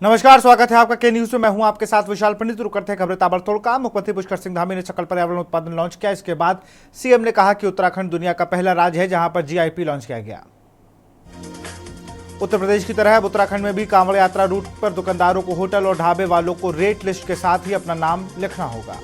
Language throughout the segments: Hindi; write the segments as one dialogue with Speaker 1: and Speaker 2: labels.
Speaker 1: नमस्कार, स्वागत है आपका के न्यूज में। मैं हूं आपके साथ विशाल पंडित। रुक करते हैं खबरें ताबड़तोड़ का। मुख्यमंत्री पुष्कर सिंह धामी ने सकल पर्यावरण उत्पादन लॉन्च किया। इसके बाद सीएम ने कहा कि उत्तराखंड दुनिया का पहला राज्य है जहां पर जीआईपी लॉन्च किया गया। उत्तर प्रदेश की तरह अब उत्तराखंड में भी कांवड़ यात्रा रूट पर दुकानदारों को होटल और ढाबे वालों को रेट लिस्ट के साथ ही अपना नाम लिखना होगा।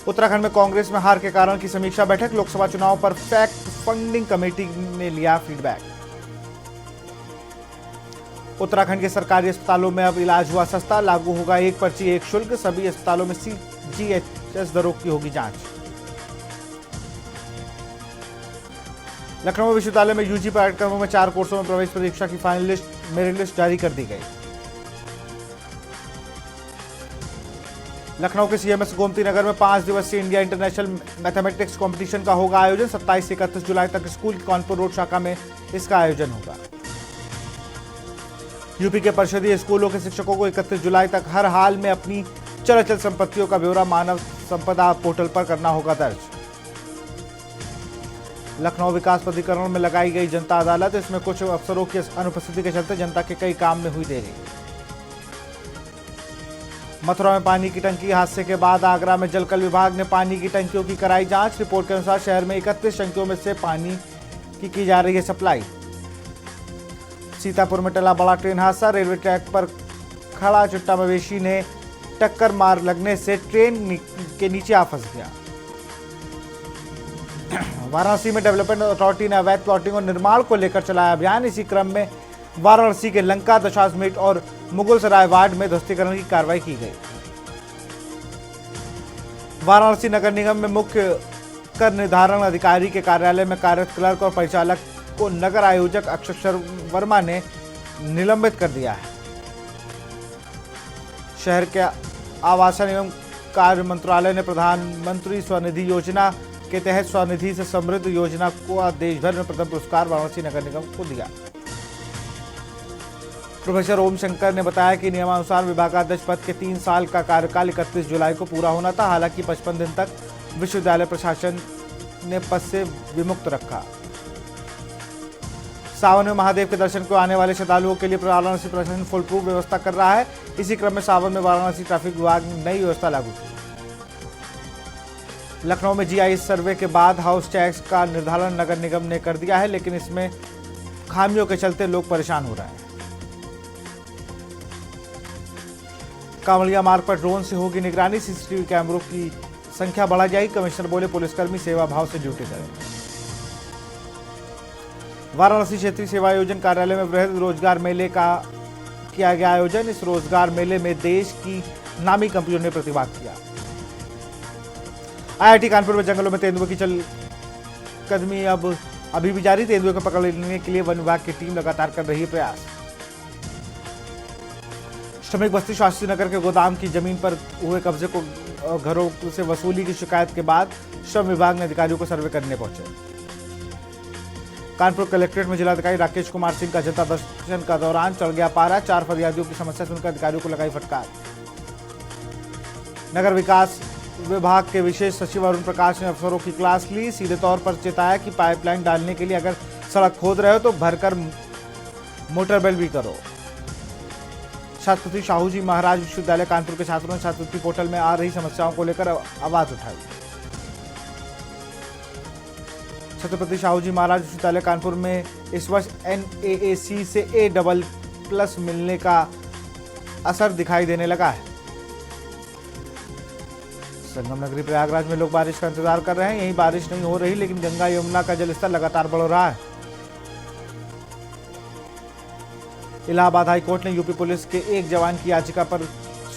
Speaker 1: उत्तराखंड में कांग्रेस में हार के कारण की समीक्षा बैठक। लोकसभा चुनाव पर फैक्ट फंडिंग कमेटी ने लिया फीडबैक। उत्तराखंड के सरकारी अस्पतालों में अब इलाज हुआ सस्ता। लागू होगा एक पर्ची एक शुल्क। सभी अस्पतालों में सीजीएचएस दरों की होगी जांच। लखनऊ विश्वविद्यालय में यूजी पाठ्यक्रमों में 4 कोर्सों में प्रवेश परीक्षा की फाइनल लिस्ट मेरिट लिस्ट जारी कर दी गई। लखनऊ के सीएमएस गोमती नगर में 5 दिवसीय इंडिया इंटरनेशनल मैथमेटिक्स कंपटीशन का होगा आयोजन। 27 से 31 जुलाई तक स्कूल की कानपुर रोड शाखा में इसका आयोजन होगा। यूपी के परिषदीय स्कूलों के शिक्षकों को 31 जुलाई तक हर हाल में अपनी चल अचल संपत्तियों का ब्यौरा मानव संपदा पोर्टल पर करना होगा दर्ज। लखनऊ विकास प्राधिकरण में लगाई गई जनता अदालत। इसमें कुछ अफसरों की अनुपस्थिति के चलते जनता के कई काम में हुई देरी। मथुरा में पानी की टंकी हादसे के बाद आगरा में जलकल विभाग ने पानी की टंकियों की कराई जांच। रिपोर्ट के अनुसार शहर में 31 टंकियों में से पानी की जा रही है सप्लाई। सीतापुर में टला बड़ा ट्रेन हादसा। रेलवे ट्रैक पर खड़ा चुट्टा मवेशी ने टक्कर मार लगने से ट्रेन के नीचे आ फंस गया। वाराणसी में डेवलपमेंट अथॉरिटी ने अवैध प्लॉटिंग और निर्माण को लेकर चलाया अभियान। इसी क्रम में वाराणसी के लंका, दशाश्वमेध और मुगलसराय वार्ड में ध्वस्तीकरण की कार्रवाई की गई। वाराणसी नगर निगम में मुख्य कर निर्धारण अधिकारी के कार्यालय में कार्यरत क्लर्क और परिचालक को नगर आयोजक अक्षर वर्मा ने निलंबित कर दिया है। शहर के आवासन एवं कार्य मंत्रालय ने प्रधानमंत्री स्वनिधि योजना के तहत स्वनिधि से समृद्ध योजना को देश भर में प्रथम पुरस्कार वाराणसी नगर निगम को दिया। प्रोफेसर ओम शंकर ने बताया कि नियमानुसार विभागाध्यक्ष पद के 3 साल का कार्यकाल 31 जुलाई को पूरा होना था। हालांकि 55 दिन तक विश्वविद्यालय प्रशासन ने पद से विमुक्त रखा। सावन में महादेव के दर्शन को आने वाले श्रद्धालुओं के लिए वाराणसी प्रशासन फुल प्रूफ व्यवस्था कर रहा है। इसी क्रम में सावन में वाराणसी ट्रैफिक विभाग ने नई व्यवस्था लागू की। लखनऊ में जीआईएस सर्वे के बाद हाउस टैक्स का निर्धारण नगर निगम ने कर दिया है, लेकिन इसमें खामियों के चलते लोग परेशान हो रहे हैं। कांवड़िया मार्ग पर ड्रोन से होगी निगरानी। सीसीटीवी कैमरों की संख्या बढ़ाई जाएगी। कमिश्नर बोले पुलिसकर्मी सेवा भाव से ड्यूटी करें। वाराणसी क्षेत्रीय सेवा आयोजन कार्यालय में वृहद रोजगार मेले का किया गया आयोजन। इस रोजगार मेले में देश की नामी कंपनियों ने प्रतिभाग किया। आईआईटी कानपुर में जंगलों में तेंदुए की चलकदमी अभी भी जारी। तेंदुए को पकड़ने के लिए वन विभाग की टीम लगातार कर रही है प्रयास। श्रमिक बस्ती शास्त्री नगर के गोदाम की जमीन पर हुए कब्जे को घरों से वसूली की शिकायत के बाद श्रम विभाग ने अधिकारियों को सर्वे करने पहुंचे। कानपुर कलेक्ट्रेट में जिलाधिकारी राकेश कुमार सिंह का जनता दर्शन का दौरान चढ़ गया पारा। 4 फरियादियों की समस्या सुनकर अधिकारियों को लगाई फटकार। नगर विकास विभाग के विशेष सचिव अरुण प्रकाश ने अफसरों की क्लास ली। सीधे तौर पर चेताया कि पाइपलाइन डालने के लिए अगर सड़क खोद रहे हो तो भरकर मोटरवेल भी करो। छत्रपति शाहू जी महाराज विश्वविद्यालय कानपुर के छात्रों ने छात्रवृत्ति पोर्टल में आ रही समस्याओं को लेकर आवाज उठाई। छत्रपति शाहू जी महाराज विश्वविद्यालय कानपुर में इस वर्ष NAAC से A++ मिलने का असर दिखाई देने लगा है। संगम नगरी प्रयागराज में लोग बारिश का इंतजार कर रहे हैं। यहीं बारिश नहीं हो रही, लेकिन गंगा यमुना का जलस्तर लगातार बढ़ रहा है। इलाहाबाद हाई कोर्ट ने यूपी पुलिस के एक जवान की याचिका पर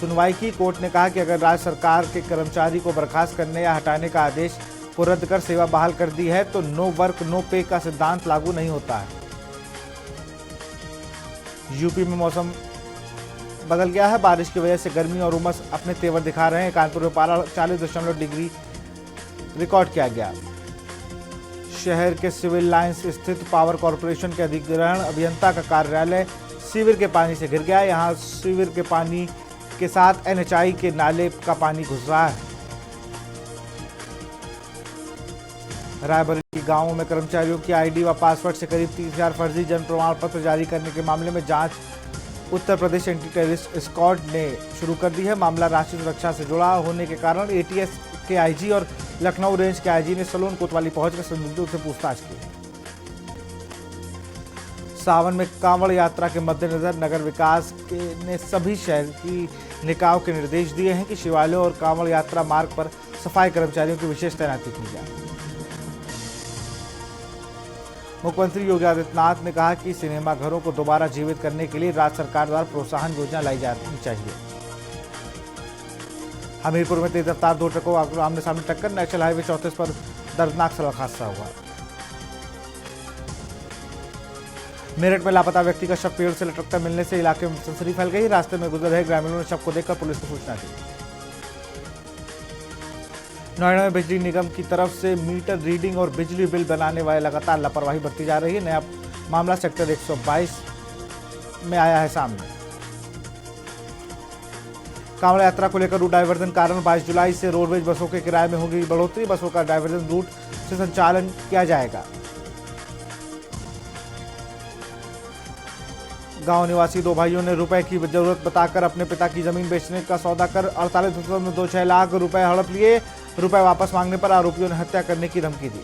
Speaker 1: सुनवाई की। कोर्ट ने कहा कि अगर राज्य सरकार के कर्मचारी को बर्खास्त करने या हटाने का आदेश को रद्द कर सेवा बहाल कर दी है तो नो वर्क नो पे का सिद्धांत लागू नहीं होता है। यूपी में मौसम बदल गया है। बारिश की वजह से गर्मी और उमस अपने तेवर दिखा रहे हैं। कानपुर में पारा 40.0 डिग्री रिकॉर्ड किया गया। शहर के सिविल लाइंस स्थित पावर कॉर्पोरेशन के अधिग्रहण अभियंता का कार्यालय सीवर के पानी से घिर गया। यहां सीवर के पानी के साथ NHI के नाले का पानी घुस रहा है। रायबरेली के गांवों में कर्मचारियों की आईडी व पासवर्ड से करीब 30,000 फर्जी जन प्रमाण पत्र जारी करने के मामले में जांच Uttar Pradesh anti terrorist squad ने शुरू कर दी है। मामला राष्ट्रीय सुरक्षा से जुड़ा होने के कारण एटीएस के आईजी और लखनऊ रेंज के आईजी ने सलोन कोतवाली पहुंचकर संदिग्धों से पूछताछ की। सावन में कांवड़ यात्रा के मद्देनजर नगर विकास ने सभी शहर की निकायों के निर्देश दिए हैं कि शिवालयों और कांवड़ यात्रा मार्ग पर सफाई कर्मचारियों की विशेष तैनाती की जाए। मुख्यमंत्री योगी आदित्यनाथ ने कहा कि सिनेमा घरों को दोबारा जीवित करने के लिए राज्य सरकार द्वारा प्रोत्साहन योजना लाई जानी चाहिए। हमीरपुर में तेज रफ्तार 2 ट्रकों आमने सामने टक्कर, नेशनल हाईवे 34 पर दर्दनाक सड़क हादसा हुआ। मेरठ में लापता व्यक्ति का शव पेड़ से लटकता मिलने से इलाके में सनसनी फैल गई। रास्ते में गुजर रहे ग्रामीणों ने शव को देखकर पुलिस को सूचना दी। नोएडा में बिजली निगम की तरफ से मीटर रीडिंग और बिजली बिल बनाने वाले लगातार लापरवाही बरती जा रही है। नया मामला सेक्टर 122 में आया है सामने। कांवड़ यात्रा को लेकर रूट डायवर्जन कारण 22 जुलाई से रोडवेज बसों के किराए में होगी बढ़ोतरी। बसों का डायवर्जन रूट से संचालन किया जाएगा। गांव निवासी 2 भाइयों ने रुपए की जरूरत बताकर अपने पिता की जमीन बेचने का सौदा कर 48.26 लाख रुपए हड़प लिए। रुपए वापस मांगने पर आरोपियों ने हत्या करने की धमकी दी।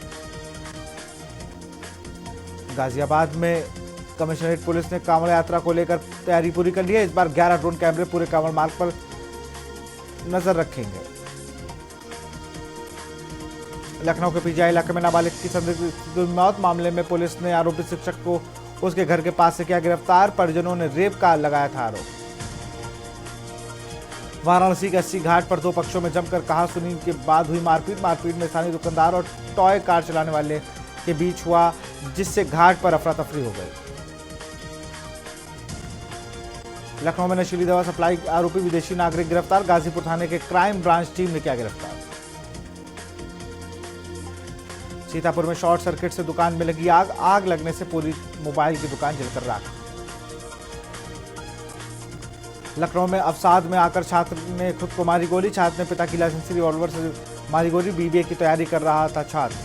Speaker 1: गाजियाबाद में कमिश्नरेट पुलिस ने कांवड़ यात्रा को लेकर तैयारी पूरी कर ली है। इस बार 11 ड्रोन कैमरे पूरे कांवड़ मार्ग पर नजर रखेंगे। लखनऊ के पीजीआई इलाके में नाबालिग की संदिग्ध मौत मामले में पुलिस ने आरोपी शिक्षक को उसके घर के पास से किया गिरफ्तार। परिजनों ने रेप का लगाया था आरोप। वाराणसी के 80 घाट पर 2 पक्षों में जमकर कहासुनी के बाद हुई मारपीट में स्थानीय दुकानदार और टॉय कार चलाने वाले के बीच हुआ, जिससे घाट पर अफरा तफरी हो गई। लखनऊ में नशीली दवा सप्लाई आरोपी विदेशी नागरिक गिरफ्तार। गाजीपुर थाने के क्राइम ब्रांच टीम ने किया गिरफ्तार। सीतापुर में शॉर्ट सर्किट से दुकान में लगी आग लगने से पूरी मोबाइल की दुकान जलकर राख। लखनऊ में अवसाद में आकर छात्र ने खुद को मारी गोली। छात्र ने पिता की लाइसेंसी रिवॉल्वर से मारी गोली। बीबीए की तैयारी कर रहा था छात्र।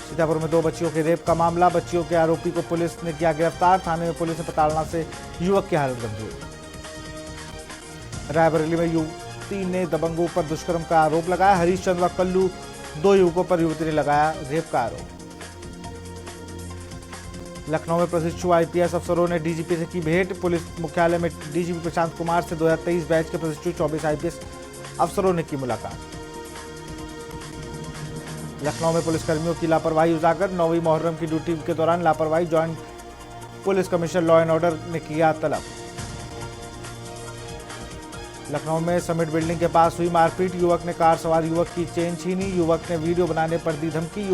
Speaker 1: सीतापुर में 2 बच्चियों के रेप का मामला। बच्चियों के आरोपी को पुलिस ने किया गिरफ्तार। थाने में पुलिस ने प्रताड़ना से युवक की हालत गंभीर। रायबरेली में युवती ने दबंगों पर दुष्कर्म का आरोप लगाया। हरीशचंद्र व कल्लू 2 युवकों पर युवती ने लगाया रेप का आरोप। लखनऊ में प्रशिक्षु आईपीएस अफसरों ने डीजीपी से की भेंट। पुलिस मुख्यालय में डीजीपी प्रशांत कुमार से 2023 बैच के प्रशिक्षु 24 आईपीएस अफसरों ने की मुलाकात। लखनऊ में पुलिसकर्मियों की लापरवाही उजागर। 9वीं मुहर्रम की ड्यूटी के दौरान लापरवाही। Joint police commissioner law and order ने किया तलब। लखनऊ में समिट बिल्डिंग के पास हुई मारपीट। युवक ने कार सवार युवक की चेन छीनी। युवक ने वीडियो बनाने पर दी धमकी।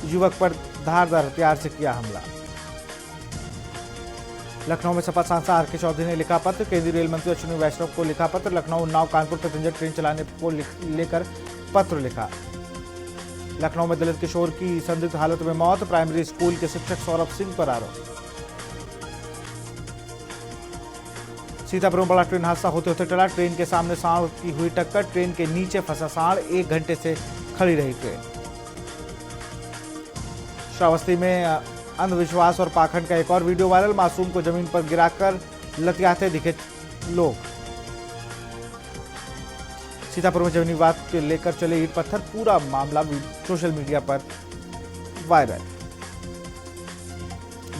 Speaker 1: युवक पर धारदार हथियार से किया हमला। लखनऊ में सपा सांसद आर.के. चौधरी ने लिखा पत्र। केंद्रीय रेल मंत्री अश्विनी वैष्णव को लिखा पत्र। लखनऊ उन्नाव कानपुर पैसेंजर ट्रेन चलाने को लेकर पत्र लिखा। लखनऊ में दलित किशोर की संदिग्ध हालत में मौत। प्राइमरी स्कूल के शिक्षक सौरभ सिंह पर आरोप। सीतापुर में बड़ा ट्रेन हादसा होते होते टला। ट्रेन के सामने सांड की हुई टक्कर। ट्रेन के नीचे फंसा सांड। 1 घंटे से खड़ी रही ट्रेन। श्रावस्ती में अंधविश्वास और पाखंड का एक और वीडियो वायरल। मासूम को जमीन पर गिराकर लतियाते दिखे लोग। सीतापुर में जमीनी विवाद के लेकर चले ईंट पत्थर। पूरा मामला सोशल मीडिया पर वायरल।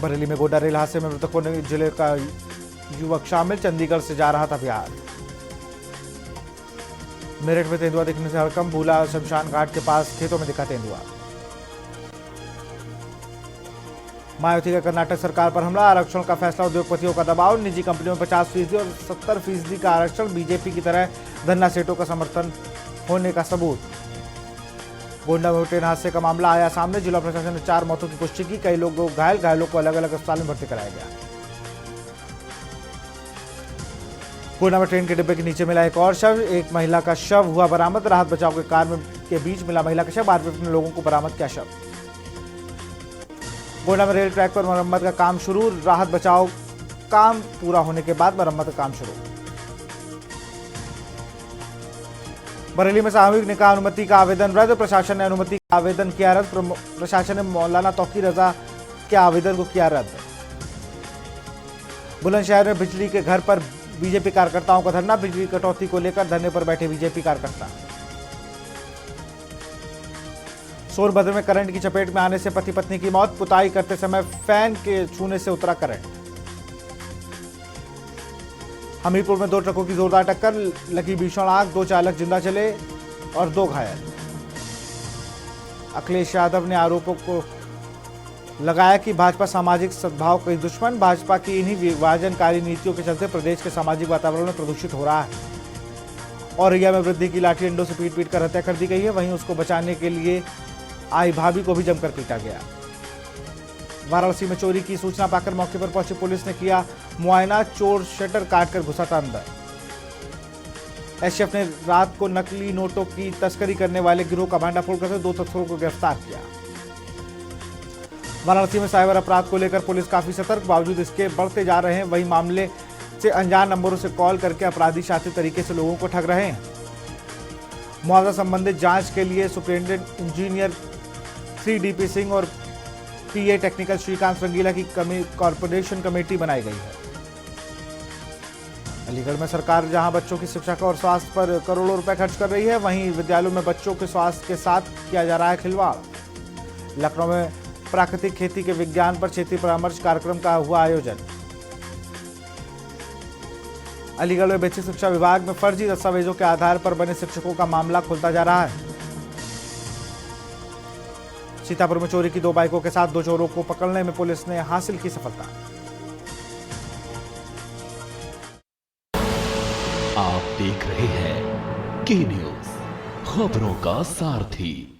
Speaker 1: बरेली में गोड्डा रेल हादसे में मृतकों ने जिले का युवक शामिल। चंडीगढ़ से जा रहा था बिहार। मेरठ में तेंदुआ दिखने से हड़कंप। भूला शमशान घाट के पास खेतों में दिखा तेंदुआ। मायावती का कर्नाटक सरकार पर हमला। आरक्षण का फैसला उद्योगपतियों का दबाव। निजी कंपनियों में 50% और 70% का आरक्षण। बीजेपी की तरह धन्ना सेठों का समर्थन होने का सबूत। गोंडा में ट्रेन हादसे का मामला आया सामने। जिला प्रशासन ने 4 मौतों की पुष्टि की। कई लोग घायलों को अलग अलग अस्पताल में भर्ती कराया गया। गोंडा में ट्रेन के डिब्बे के नीचे मिला एक और शव। एक महिला का शव हुआ बरामद। राहत बचाव के कार के बीच मिला महिला का शव। आरपीएफ ने लोगों को बरामद किया शव। गोंडा में रेल ट्रैक पर मरम्मत का काम शुरू। राहत बचाव काम पूरा होने के बाद मरम्मत का काम शुरू। बरेली में सामूहिक निकाह अनुमति का आवेदन रद्द, प्रशासन ने अनुमति का आवेदन किया रद्द। प्रशासन ने मौलाना तौकीर रजा के आवेदन को किया रद्द। बुलंदशहर में बिजली के घर पर बीजेपी कार्यकर्ताओं का धरना, बिजली कटौती को लेकर धरने पर बैठे बीजेपी कार्यकर्ता। सोनभद्र में करंट की चपेट में आने से पति पत्नी की मौत, पुताई करते समय फैन के छूने से उतरा करंट। हमीरपुर में 2 ट्रकों की जोरदार टक्कर, लगी भीषण आग, 2 चालक जिंदा चले और 2 घायल। अखिलेश यादव ने आरोपों को लगाया कि भाजपा सामाजिक सद्भाव का दुश्मन, भाजपा की इन्हीं विभाजनकारी नीतियों के चलते प्रदेश के सामाजिक वातावरण में प्रदूषित हो रहा है। औरैया में वृद्धि की लाठी डंडों से पीट कर हत्या कर दी गई है, वहीं उसको बचाने के लिए आई भाभी को भी जमकर पीटा गया। वाराणसी में चोरी की सूचना पाकर मौके पर पहुंची पुलिस ने किया मुआयना, चोर शटर काटकर घुसा था अंदर। एसटीएफ ने रात को नकली नोटों की तस्करी करने वाले गिरोह का भांडाफोड़ करते 2 तस्करों को गिरफ्तार किया। वाराणसी में साइबर अपराध को लेकर पुलिस काफी सतर्क, बावजूद इसके बढ़ते जा रहे हैं। वहीं मामले से अनजान नंबरों से कॉल करके अपराधी शातिर तरीके से लोगों को ठग रहे हैं। मुआवजा संबंधित जांच के लिए सुपरिटेंडेंट इंजीनियर 3DP सिंह और PA टेक्निकल श्रीकांत रंगीला की कॉर्पोरेशन कमेटी बनाई गई है। अलीगढ़ में सरकार जहां बच्चों की शिक्षा और स्वास्थ्य पर करोड़ों रुपए खर्च कर रही है, वहीं विद्यालयों में बच्चों के स्वास्थ्य के साथ किया जा रहा है खिलवाड़। लखनऊ में प्राकृतिक खेती के विज्ञान पर क्षेत्रीय परामर्श कार्यक्रम का हुआ आयोजन। अलीगढ़ में बेसिक शिक्षा विभाग में फर्जी दस्तावेजों के आधार पर बने शिक्षकों का मामला खुलता जा रहा है। सीतापुर में चोरी की 2 बाइकों के साथ 2 चोरों को पकड़ने में पुलिस ने हासिल की सफलता।
Speaker 2: आप देख रहे हैं के न्यूज़, खबरों का सारथी।